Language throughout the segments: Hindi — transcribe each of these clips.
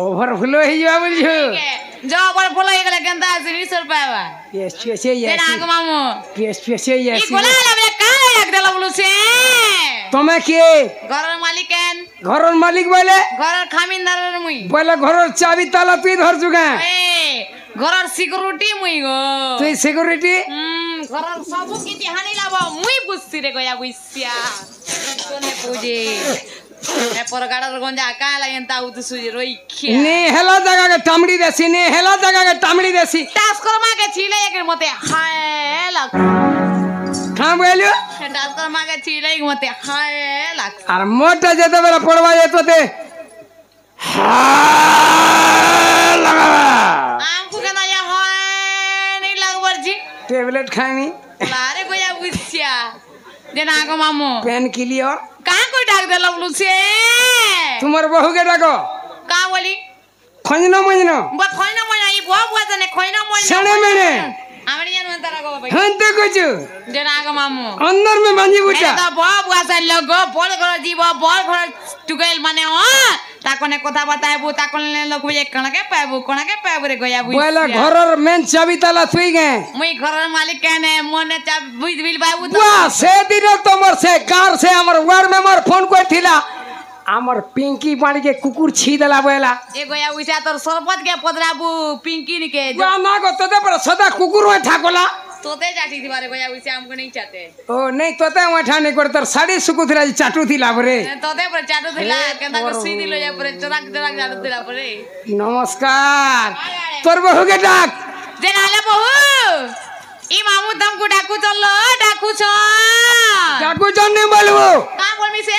ओवरफ्लो ही जा बुझो जो ओवरफ्लो हे गले केनता 20 रुपया बा पेसे ये नाग मामू पेसे ये ई कोला ले का रख देला बोलू से तमे के घरर मालिकेन घरर मालिक बोले घरर खामिनदार मुई बोले घरर चाबी ताला तुई धर जुगा ए घरर सिक्युरिटी मुई गो तुई सिक्युरिटी घरर सबु किति हानि लाबो मुई बुझसी रे गया बुझसिया कोने पूजे ए परगाडर गंजा काला एंता उत सुजी रोइखे ने हेला जगह के टामड़ी देसी ने हेला जगह के टामड़ी देसी टास्करमा के छिले के मते हाय लग हां बोलियो टास्करमा के छिले के मते हाय लग अरे मोटा जेते बेला पड़वा जेतो ते हाय लगा हमको कहना या हाय नहीं लग वर्जी टेबलेट खानी लारे गोया बुझसिया जेना को मामू पेन क्लियर कहां को डाक दे लवलू से तुम्हार बहू के डाको का बोली खंजना मजना बा खैना मना ई बुआ बुआ जने खैना मना सणे मेने आमरी जन अंतरा को भाई हंते कुछ जेना को मामू अंदर में मांजी बुटा तो बुआ बुआ से लगो बोल घर जीव बोल घर टुगेल माने ओ ताकोने कथा बताएबू ताकोने लोग ये कणके पाएबू रे गया बुझ बोला घरर मेन चाबी ताला थुई गे मुई घरर मालिक कहने मोने चाब बुझ बिल बाबू तो वाह से दिन तमर से कार से हमर वार्ड मेंबर फोन कोइ थिला हमर पिंकी पानी के कुकुर छी देला बोला ए गया उइसा तोर सरपत के पदराबू पिंकी के जा ना को तोते पर सदा कुकुर में ठाकोला तोते जाटी दिवारे गया उइसा हमको नहीं चाहते ओ नहीं तोते वठा नहीं कर तर साड़ी सुकु थिला चाटू थिला बरे तोते पर चाटू थिला केना को सी दिलो या पर चराक चराक चाटू थिला परे नमस्कार तोर बहू के डाक जे नाले बहू ई मामू तुमको डाकू चलो डाकू नहीं बोलबो का बोलमी से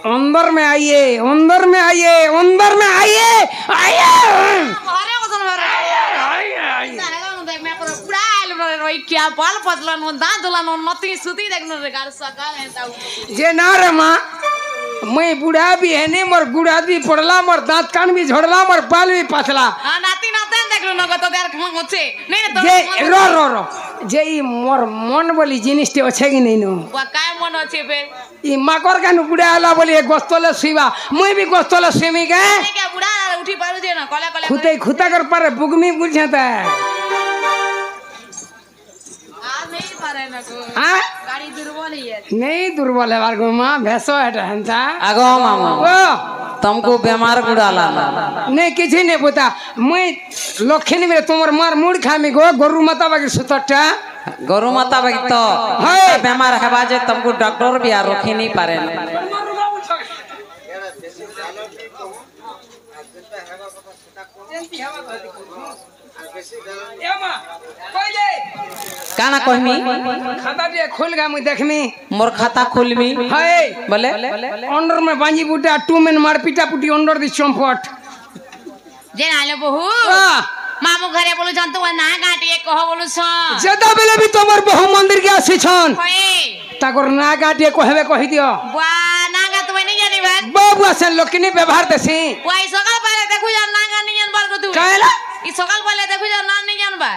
अंदर में आइए अंदर में आइए अंदर में आइए आइए अरे वसन आइए मैं पर पूरा आइल रोई क्या बाल पतला न दांत जला न नती सुती देखन रे गार सकाल है ताऊ जे ना रे मां मैं बूढ़ा भी है नहीं मोर गुड़ा भी पड़ला मोर दांत कान भी झड़ला मोर बाल भी पतला हां नाती नाते देखलो न गतो देर खम होछे नहीं तो जे रो जे ई मोर मन बोली जिनिस ते अछि कि नहीं नो वा काय मन अछि बे ई माकर कानु बुढ़ा आला बोली गोस्तले सुइबा मैं भी गोस्तले सुइमी के क्या बुढ़ा उठी पारु जे न कले कले खुते खुता कर पर बुगमी बुझता नहीं पारे न को हां गाड़ी दुर्बल है नहीं दुर्बल है बारगो मां भैंसो है हंता आगो मामा ओ तुमको बीमार गुड़ाला नहीं किसी नहीं पता मैं लखनी में तुमर मार मुड़ खामी गो गोरु माता बाकी सुतटा गोरु माता बाकी तो है बीमार है बाजे तुमको डॉक्टर भी आ रखी नहीं पारे काना कहमी खाता भी खोल गा मैं देखमी मोर खाता खोलमी है बोले अंडर में बांजी बूटा 2 में मार पिटा पुटी अंडर दी चंपट जे नाले बहू मामू घरे बोलु जन तो ना गाटिए कह बोलु छ जदा बेले भी तोमर बहु मंदिर के आसी छन होए ताकर ना गाटिए कहबे कहि दियो बा ना गा तू नहीं जानी बात बाबू से लोकनी व्यवहार देसी वाई सकाल पहले देखु जा ना गा नहीं जान बाल को तू कहला ई सकाल पहले देखु जा ना नहीं जान बा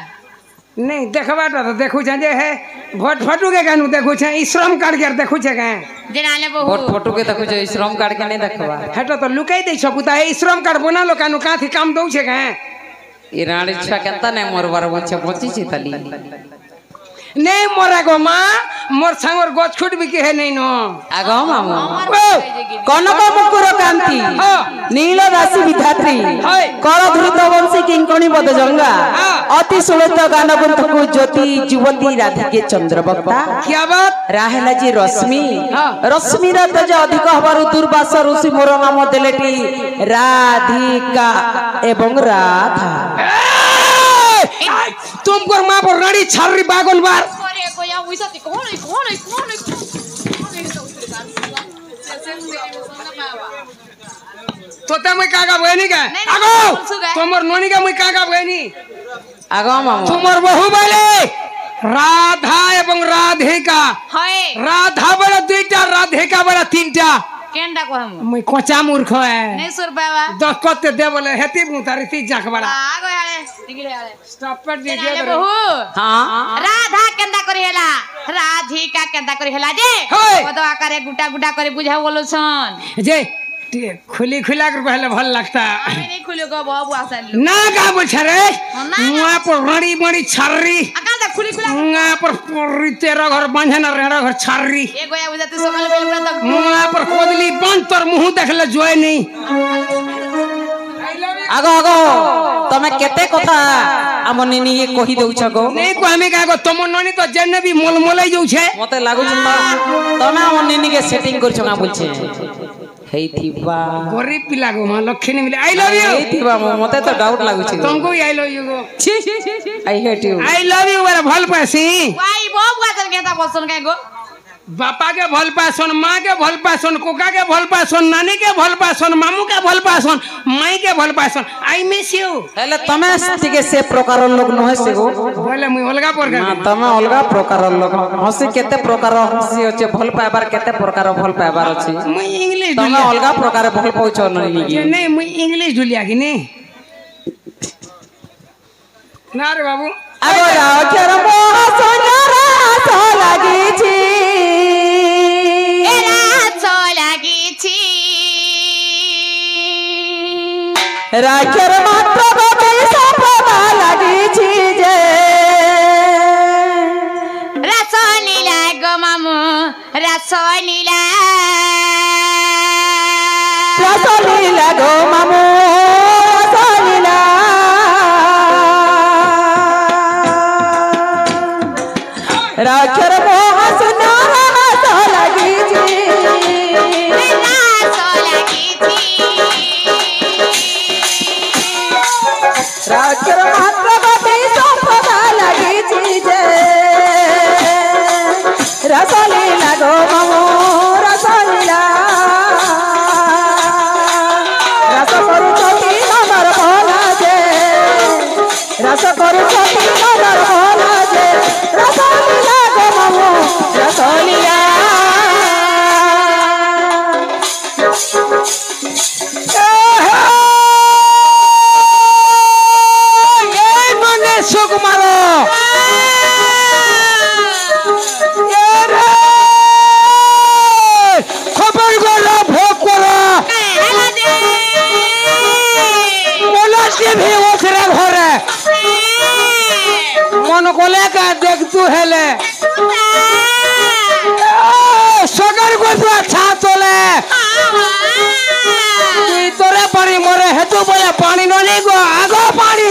नहीं देखबाटा तो देखु छ जे है भोट फटू के कानू देखु छ ई श्रम कार्ड के देखु छ के जे नाले बहू भोट फोटो के देखु छ श्रम कार्ड के नहीं देखबा हेटा तो लुकाई दे छकुता है श्रम कार्ड बना लो कानू काथी काम दउ छ के ई रानी छा केता नहीं मोर बार बच्चे पहुंची छी तली नहीं मोरा गो मां मोर संगर गछ खुट भी के है नहीं नो आगो मामा कनक मुकुर कांति नील राशि विधात्री कल धृत वंशी किंकणी बद जंगा अति सुलत गान गुंथकु ज्योति युवती राधिके चंद्रबक्ता क्या बात राहेला जी रश्मि रश्मि रा तेज अधिक हबारु दुर्वास ऋषि मोर नाम देलेटी राधिका एवं राधा तुमको मां पर रानी छारी बागन बार अरे कोया उइसा ती कोन तो ते मैं काका बहनी का आगो तुमर नोनी का मैं काका बहनी आगो मामा तुमर बहू बोले राधा एवं राधिका है राधा बड़ा 2टा राधिका बड़ा 3टा केंडा को हम मैं कोचा मूर्ख है नहीं सुर बाबा दक्कत दे बोले हेती मुतारी ती जाक बड़ा आगो याले निकले याले स्टॉप पर दे नाले दे बहू हां राधा केंदा करी हेला राधिका केंदा करी हेला जे होय। बदवा करे गुटा गुटा करे बुझा बोलो छन जे टे खुली खुला कर पहले भल लगता আমি নেই খুলে গো বাবু আসাইলো ना का बोल रे ना, वहां पर रड़ी बड़ी छर्री আকাদা খুলি খুলা वहां पर पोरी तेरा घर बांधे ना रेड़ा घर छर्री এ গয়া বুঝাতে সকালে বেল পুরা তো वहां पर कोदली बंद तोर मुंह देखले जोय नहीं आगो आगो तमे केते कथा आम निनी के कहि देउछ गो नहीं को हमें का तुम ननी तो जेने भी मोलमोले जाऊ छे मते लागु छ तमे आम निनी के सेटिंग कर छगा बोलछे हेई थिबा गरीब पिला गो मां लक्ष्मी मिले आई लव यू हेई थिबा मते तो डाउट लागु छ तुमको भी I love you go I hate you I love you वाला भल पासी ওয়াই বাবু আসাল কেতা বসন কাই গো बापा के भल पासन माँ के भल पासन कोका के भल पासन नानी के भल पासन मामू के भल पासन माई के भल पासन आई मिस यू हेले तमे ठीक से प्रकार लोग न से गो बोले मुई अलगा पर ना तमे अलगा प्रकार लोग हसी केते प्रकार हसी होचे भल पाइबार केते प्रकार भल पाइबार अछि मुई इंग्लिश तमे अलगा प्रकार भल पहुच नहीं की नहीं मुई इंग्लिश ढुलिया की नहीं ना रे बाबू आगो राखर मोह सोनारा सो लागी छी এরা চলাগিছি राखर मात्र गोटे सपना लागी छी जे রাসলীলা গো মামু রাসলীলা रसलीला गो मामू रसलीला राखर मोह सोनारा सो लागी छी राखर मात्र गोटे सपना लागी छी जे रसलीला गो मामू रसलीला रस करू छोटी नंबर भोला जे रस करू छोटी नंबर भोला जे रसलीला गो मामू रसलीला ये मने सुख मारो ये रे खबर करो भोग करो बोला से भी ओसरे घरे मन कोले का देख तू हेले सगर को तो अच्छा तोले তুই তোরে পানি মরে হেতু বলে পানি ননি গো আগো পানি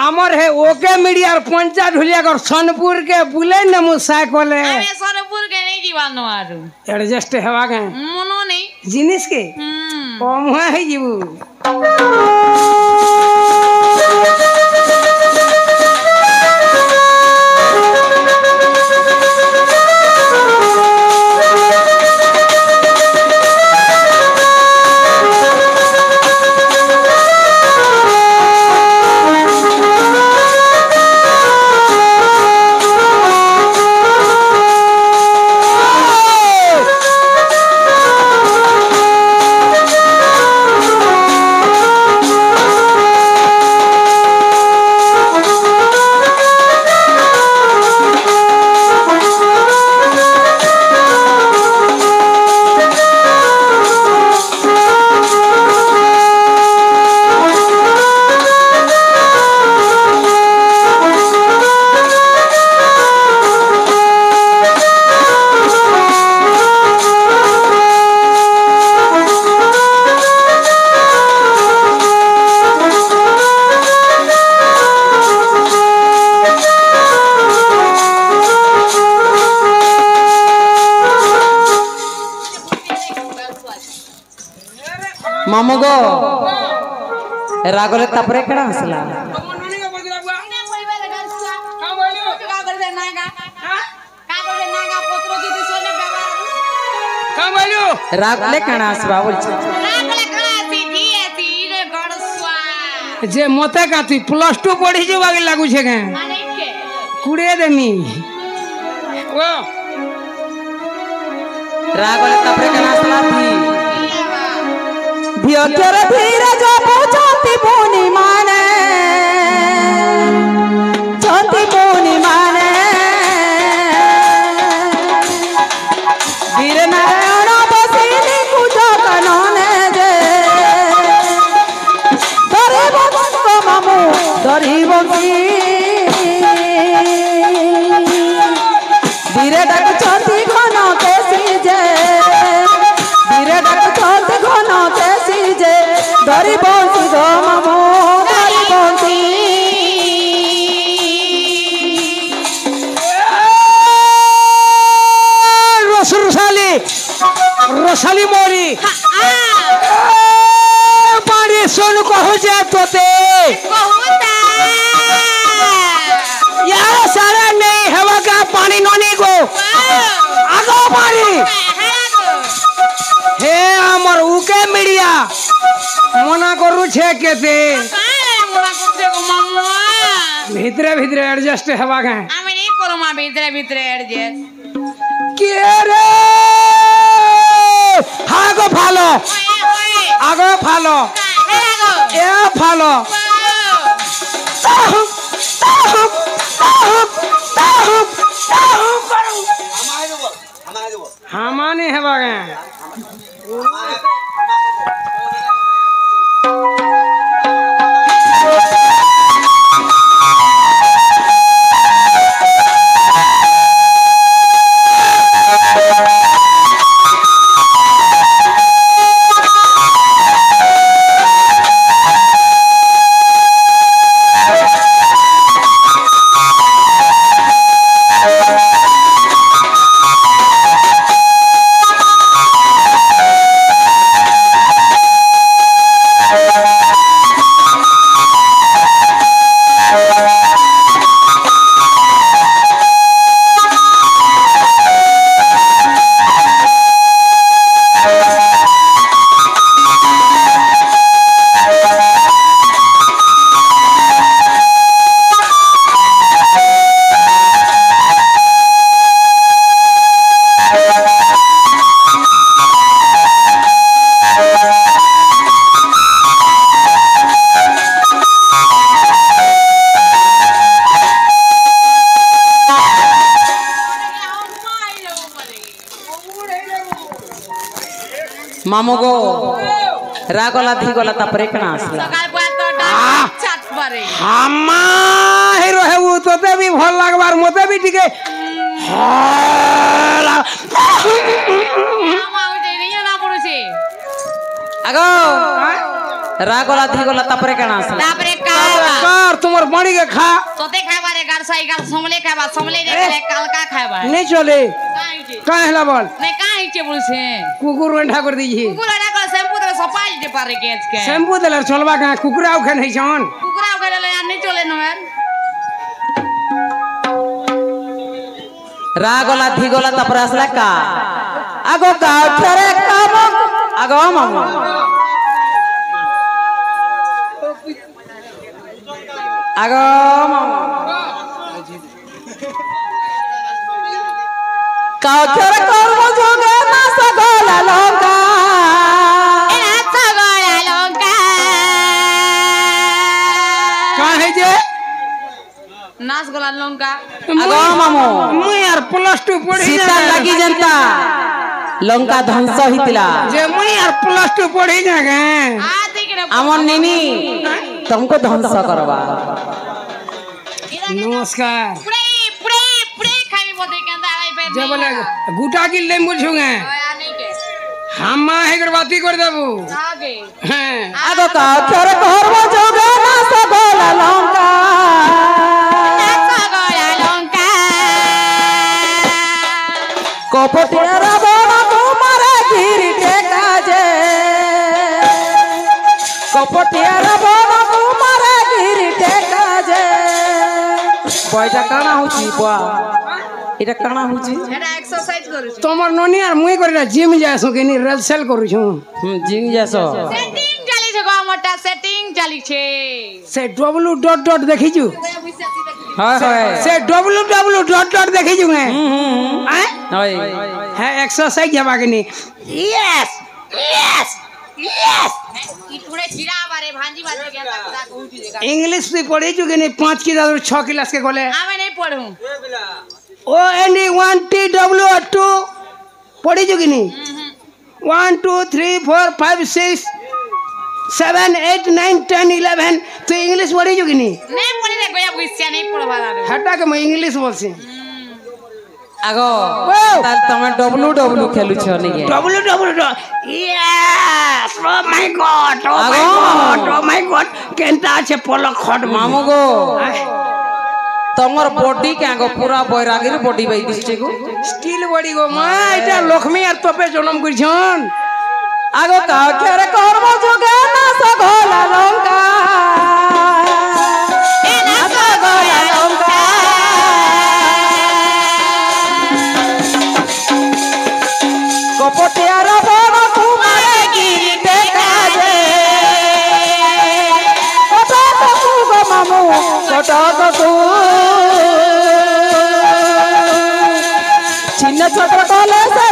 আমার হে ওকে মিডিয়ার পঞ্চা ঢুলিয়া কর সোনপুর के বুলে ন মুসাই কোলে আমি সোনপুর কে নেই দিবানো আরু এডজাস্ট হেবা কে মনো নেই জিনিস के ও মুহে হই জিবু मामू गो रागले तापरे केड़ा हसला रागले केड़ा हसबा बोल जे मते का तू +2 पढ़ी जेबा के लागू छे के कुड़े देमी ओ रागले तापरे केड़ा हसला थी धियोर धीरज पूछती पुनी माने छोटी पुनी माने वीर नारायण बसिनी कुछ ধরি বংশী ধীরে ডাকুଛନ୍ତି ঘন কেশী যে ধীরে ডাকুଛନ୍ତି ঘন কেশী যে ধরি বংশী গো মামু ধরি বংশী রসালি রসালি মরি পানি শোন কহুছে তোতে यार सारा नहीं हवा का पानी ननी को आगो पानी हे हमर उके मीडिया मना करू छे केते ভিতরে ভিতরে অ্যাডজাস্ট হবা কে আমি नहीं करो मा ভিতরে ভিতরে এডজাস্ট কে রে আগো ভালো আগো ভালো এ ভালো हमाने है बागे मामू गो रागला धीगला तापरे कणा आसला सकाळ पात छात पारे हम्मा हिरो है वो तोते भी भल लागबार मोते भी ठीक है मामा उठे नहीं ना पड़ुछे आगो रागला धीगला तापरे कणा आसला तापरे खावा कर तुमर बणी के खा तोते खावा रे गार साई गार समले खावा समले रे कालका खावा नहीं चले काई के का हेला बोल नहीं काई के पड़ुछे कुकुर रंढा कर दीजिए कुकुरा को शैम्पू दे सफाई दे पारे केच के शैम्पू देलर चलबा का कुकुरा उखे नहीं छन कुकुरा को ले नहीं चले न यार रागला धीगला तापरे आसला का आगो का ठरे काम आगो मामू आगो मामू काउथर कर्म जोगे ना सगला लंका ए सगला लंका का है जे नाच गोला लंका आगो मामू मुई यार +2 पढ़ी सीता लगी जनता लंका ध्वंस हितला जे मुई यार +2 पढ़ी जागे आ देख रे अमन निनी तुमको ध्वंस करवा नमस्कार पुरे पुरे पुरे खाई बोते केंदा आई पे जे बोले गुटा की ले बुझुगे आ नहीं के हम्मा हेगर बाती कर देबू आगे हैं आगो काउथर कर्म जोगे ना सगला लंका सगला लंका कपटिया रावण तुम्हारे गिरटे काजे कपटिया रावण तुम्हारे गिरटे काजे बयटा काना होची बा এটা কানা হচ্ছে এটা এক্সারসাইজ করছ তোমার ননি আর মুই করে জিম যাইছো কেনি রেলসেল করুছু জিং যাসো সেটিং চালিছে গো মোটা সেটিং চালিছে সে ডট দেখিছু হয় হয় সে ডট দেখিছু হে হ্যাঁ হয় হ্যাঁ এক্সারসাইজ হবা কেনি ইয়েস इतुरे चिरा बारे भांजी बाजे के ता कहूची जगह इंग्लिश भी पढ़ीछु केनी 5 की 6 क्लास के कोले आमे नहीं पढू O N E 1 T W 2 पढ़ीछु केनी 1 2 3 4 5 6 7 8 9 10 11 तू इंग्लिश पढ़ी जो कि नहीं नहीं पढ़ी रे गया बुझिया नहीं पढ़वा रे हटा के मैं इंग्लिश बोलसी आगो ताल तमे डब्ल्यू डब्ल्यू खेलु छ नहीं W W yes oh my god oh my god केनता छे पलक खट मामू गो तमर बॉडी के आगो पूरा बैरागी रे बॉडी बाई दिसटे गो स्टील बॉडी गो मा एटा लक्ष्मी और तोपे जन्म करछन आगो का केरे कर्म जोगे ना सगोला लंका ए ना सगोला लंका कपटियार बड़ कुमारे गिरी देखा जे कटक तू गो मामू कटक तू छिन्न छत्र कले से